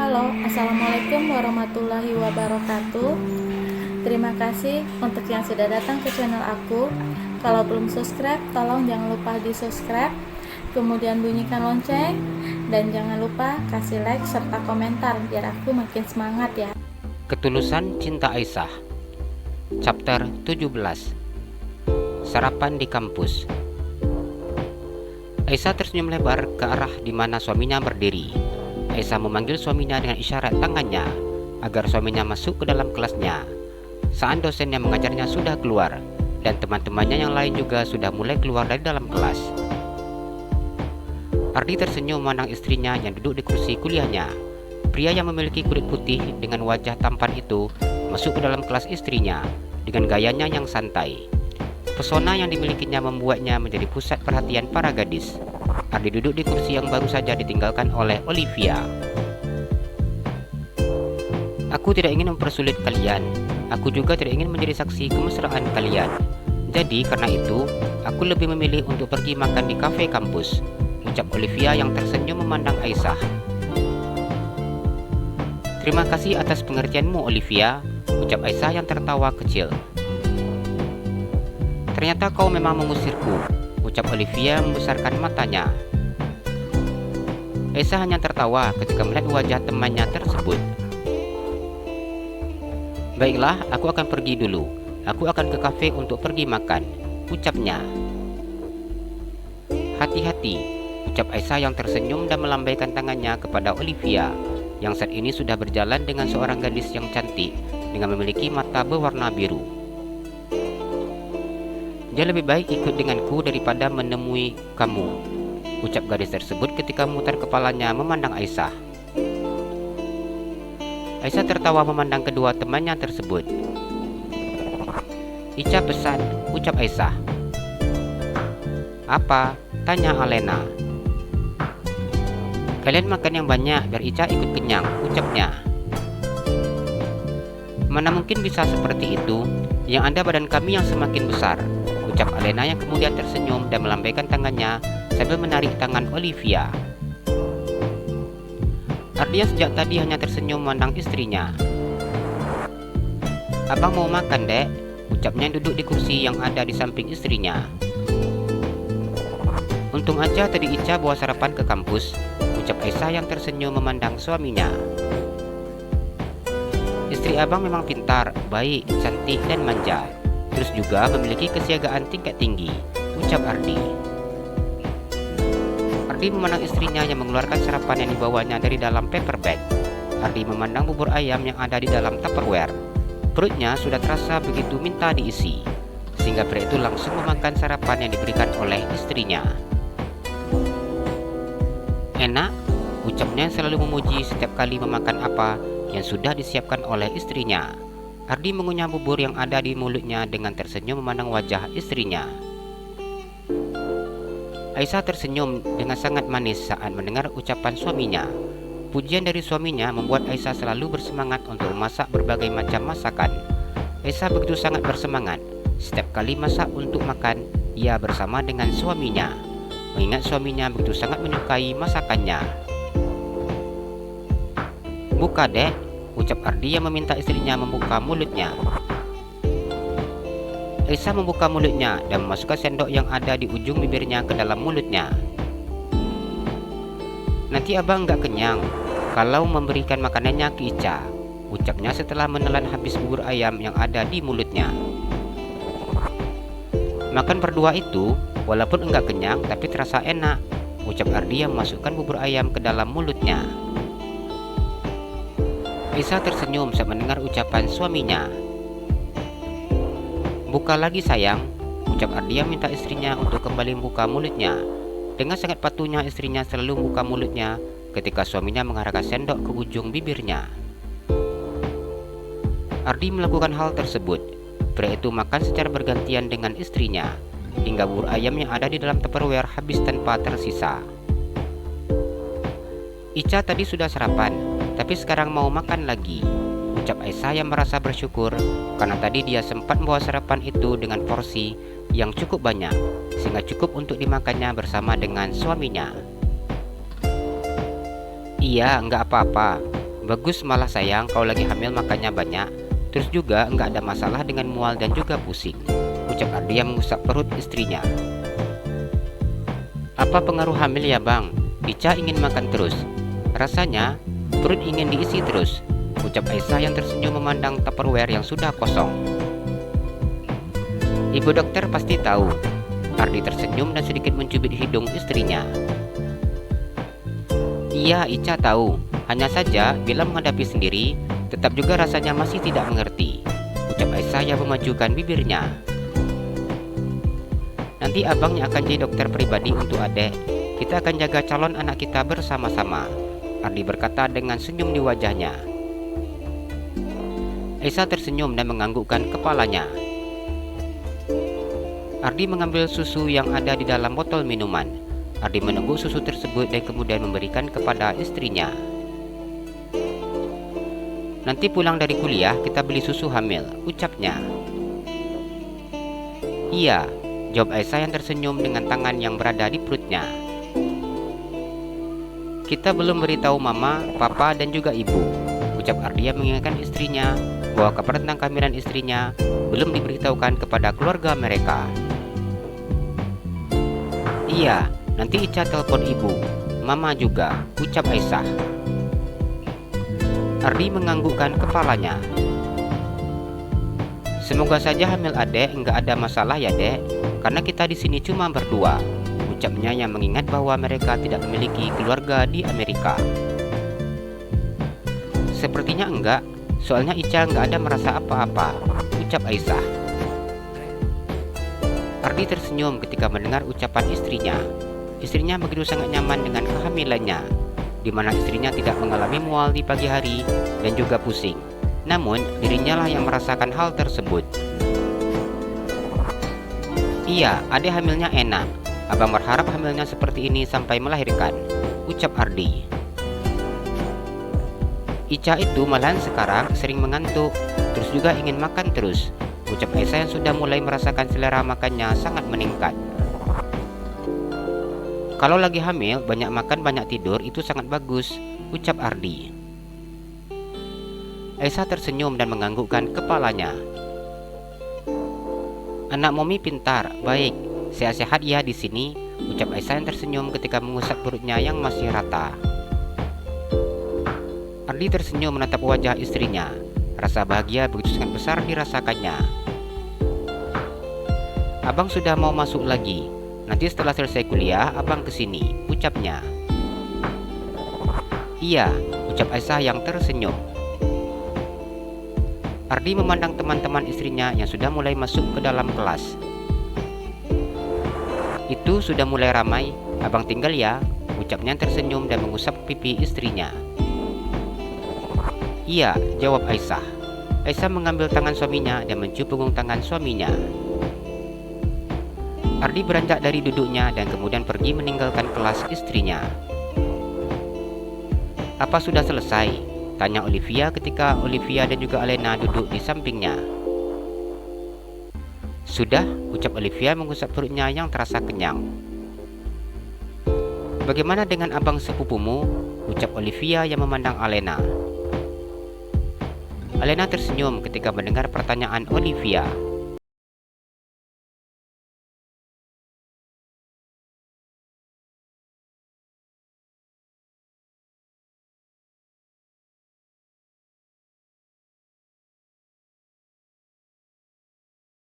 Halo, Assalamualaikum warahmatullahi wabarakatuh. Terima kasih untuk yang sudah datang ke channel aku. Kalau belum subscribe, tolong jangan lupa di subscribe, kemudian bunyikan lonceng, dan jangan lupa kasih like serta komentar biar aku makin semangat ya. Ketulusan Cinta Aisyah, Chapter 17. Sarapan di kampus. Aisyah tersenyum lebar ke arah di mana suaminya berdiri. Aisyah memanggil suaminya dengan isyarat tangannya agar suaminya masuk ke dalam kelasnya. Saat dosen yang mengajarnya sudah keluar dan teman-temannya yang lain juga sudah mulai keluar dari dalam kelas, Ardi tersenyum memandang istrinya yang duduk di kursi kuliahnya. Pria yang memiliki kulit putih dengan wajah tampan itu masuk ke dalam kelas istrinya dengan gayanya yang santai. Pesona yang dimilikinya membuatnya menjadi pusat perhatian para gadis. Ardi duduk di kursi yang baru saja ditinggalkan oleh Olivia. Aku tidak ingin mempersulit kalian. Aku juga tidak ingin menjadi saksi kemesraan kalian. Jadi karena itu, aku lebih memilih untuk pergi makan di kafe kampus, ucap Olivia yang tersenyum memandang Aisyah. Terima kasih atas pengertianmu, Olivia, ucap Aisyah yang tertawa kecil. Ternyata kau memang mengusirku, ucap Olivia membesarkan matanya. Aisyah hanya tertawa ketika melihat wajah temannya tersebut. Baiklah, aku akan pergi dulu. Aku akan ke kafe untuk pergi makan, ucapnya. Hati-hati, ucap Aisyah yang tersenyum dan melambaikan tangannya kepada Olivia yang saat ini sudah berjalan dengan seorang gadis yang cantik dengan memiliki mata berwarna biru. Dia lebih baik ikut denganku daripada menemui kamu, ucap gadis tersebut ketika memutar kepalanya memandang Aisyah. Aisyah tertawa memandang kedua temannya tersebut. Ica pesan, ucap Aisyah. Apa? Tanya Alena. Kalian makan yang banyak biar Ica ikut kenyang, ucapnya. Mana mungkin bisa seperti itu, yang ada badan kami yang semakin besar, ucap Alena yang kemudian tersenyum dan melambaikan tangannya sambil menarik tangan Olivia. Ardi yang sejak tadi hanya tersenyum memandang istrinya. Abang mau makan, dek, ucapnya duduk di kursi yang ada di samping istrinya. Untung aja tadi Ica bawa sarapan ke kampus, ucap Aisyah yang tersenyum memandang suaminya. Istri abang memang pintar, baik, cantik, dan manja. Terus juga memiliki kesiagaan tingkat tinggi, ucap Ardi. Ardi memandang istrinya yang mengeluarkan sarapan yang dibawanya dari dalam paper bag. Ardi memandang bubur ayam yang ada di dalam Tupperware. Perutnya sudah terasa begitu minta diisi, sehingga pria itu langsung memakan sarapan yang diberikan oleh istrinya. Enak, ucapnya yang selalu memuji setiap kali memakan apa yang sudah disiapkan oleh istrinya. Ardi mengunyah bubur yang ada di mulutnya dengan tersenyum memandang wajah istrinya. Aisyah tersenyum dengan sangat manis saat mendengar ucapan suaminya. Pujian dari suaminya membuat Aisyah selalu bersemangat untuk memasak berbagai macam masakan. Aisyah begitu sangat bersemangat. Setiap kali masak untuk makan, ia bersama dengan suaminya, mengingat suaminya begitu sangat menyukai masakannya. Buka, dek, ucap Ardi yang meminta istrinya membuka mulutnya. Aisyah membuka mulutnya dan memasukkan sendok yang ada di ujung bibirnya ke dalam mulutnya. Nanti abang nggak kenyang kalau memberikan makanannya ke Ica, ucapnya setelah menelan habis bubur ayam yang ada di mulutnya. Makan berdua itu walaupun enggak kenyang tapi terasa enak, ucap Ardi yang memasukkan bubur ayam ke dalam mulutnya. Aisyah tersenyum saat mendengar ucapan suaminya. Buka lagi sayang, ucap Ardi yang minta istrinya untuk kembali membuka mulutnya. Dengan sangat patuhnya istrinya selalu membuka mulutnya ketika suaminya mengarahkan sendok ke ujung bibirnya. Ardi melakukan hal tersebut. Pria itu makan secara bergantian dengan istrinya, hingga bubur ayam yang ada di dalam Tupperware habis tanpa tersisa. Ica tadi sudah sarapan, tapi sekarang mau makan lagi, ucap Aisyah yang merasa bersyukur karena tadi dia sempat membawa sarapan itu dengan porsi yang cukup banyak, sehingga cukup untuk dimakannya bersama dengan suaminya. Iya, enggak apa-apa. Bagus, malah sayang kau lagi hamil makannya banyak. Terus juga nggak ada masalah dengan mual dan juga pusing, ucap Ardi yang mengusap perut istrinya. Apa pengaruh hamil ya bang? Ica ingin makan terus. Rasanya perut ingin diisi terus, ucap Aisyah yang tersenyum memandang Tupperware yang sudah kosong. Ibu dokter pasti tahu. Ardi tersenyum dan sedikit mencubit hidung istrinya. Iya, Ica tahu. Hanya saja bila menghadapi sendiri, tetap juga rasanya masih tidak mengerti, ucap Aisyah yang memajukan bibirnya. Nanti abangnya akan jadi dokter pribadi untuk adek. Kita akan jaga calon anak kita bersama-sama, Ardi berkata dengan senyum di wajahnya. Aisyah tersenyum dan menganggukkan kepalanya. Ardi mengambil susu yang ada di dalam botol minuman. Ardi menunggu susu tersebut dan kemudian memberikan kepada istrinya. Nanti pulang dari kuliah kita beli susu hamil, ucapnya. Iya, jawab Aisyah yang tersenyum dengan tangan yang berada di perutnya. Kita belum beritahu mama, papa dan juga ibu, ucap Ardi yang mengingatkan istrinya bahwa kabar tentang kehamilan istrinya belum diberitahukan kepada keluarga mereka. Iya, nanti Ica telepon ibu, mama juga, ucap Aisyah. Ardi menganggukkan kepalanya. Semoga saja hamil adek nggak ada masalah ya dek, karena kita di sini cuma berdua, ucapnya yang mengingat bahwa mereka tidak memiliki keluarga di Amerika. Sepertinya enggak, soalnya Ica nggak ada merasa apa-apa, ucap Aisyah. Ardi tersenyum ketika mendengar ucapan istrinya. Istrinya begitu sangat nyaman dengan kehamilannya, di mana istrinya tidak mengalami mual di pagi hari dan juga pusing. Namun, dirinya lah yang merasakan hal tersebut. Iya, adek hamilnya enak. Abang berharap hamilnya seperti ini sampai melahirkan, ucap Ardi. Ica itu malahan sekarang sering mengantuk, terus juga ingin makan terus, ucap Aisyah yang sudah mulai merasakan selera makannya sangat meningkat. Kalau lagi hamil, banyak makan, banyak tidur, itu sangat bagus, ucap Ardi. Aisyah tersenyum dan menganggukkan kepalanya. Anak Momi pintar, baik, sehat-sehat ya di sini, ucap Aisyah yang tersenyum ketika mengusap perutnya yang masih rata. Ardi tersenyum menatap wajah istrinya. Rasa bahagia begitu sangat besar dirasakannya. Abang sudah mau masuk lagi. Nanti setelah selesai kuliah, abang kesini, ucapnya. Iya, ucap Aisyah yang tersenyum. Ardi memandang teman-teman istrinya yang sudah mulai masuk ke dalam kelas. Itu sudah mulai ramai, abang tinggal ya, ucapnya tersenyum dan mengusap pipi istrinya. Iya, jawab Aisyah. Aisyah mengambil tangan suaminya dan mencium punggung tangan suaminya. Ardi beranjak dari duduknya dan kemudian pergi meninggalkan kelas istrinya. Apa sudah selesai? Tanya Olivia ketika Olivia dan juga Alena duduk di sampingnya. Sudah, ucap Olivia mengusap perutnya yang terasa kenyang. Bagaimana dengan abang sepupumu? Ucap Olivia yang memandang Alena. Alena tersenyum ketika mendengar pertanyaan Olivia.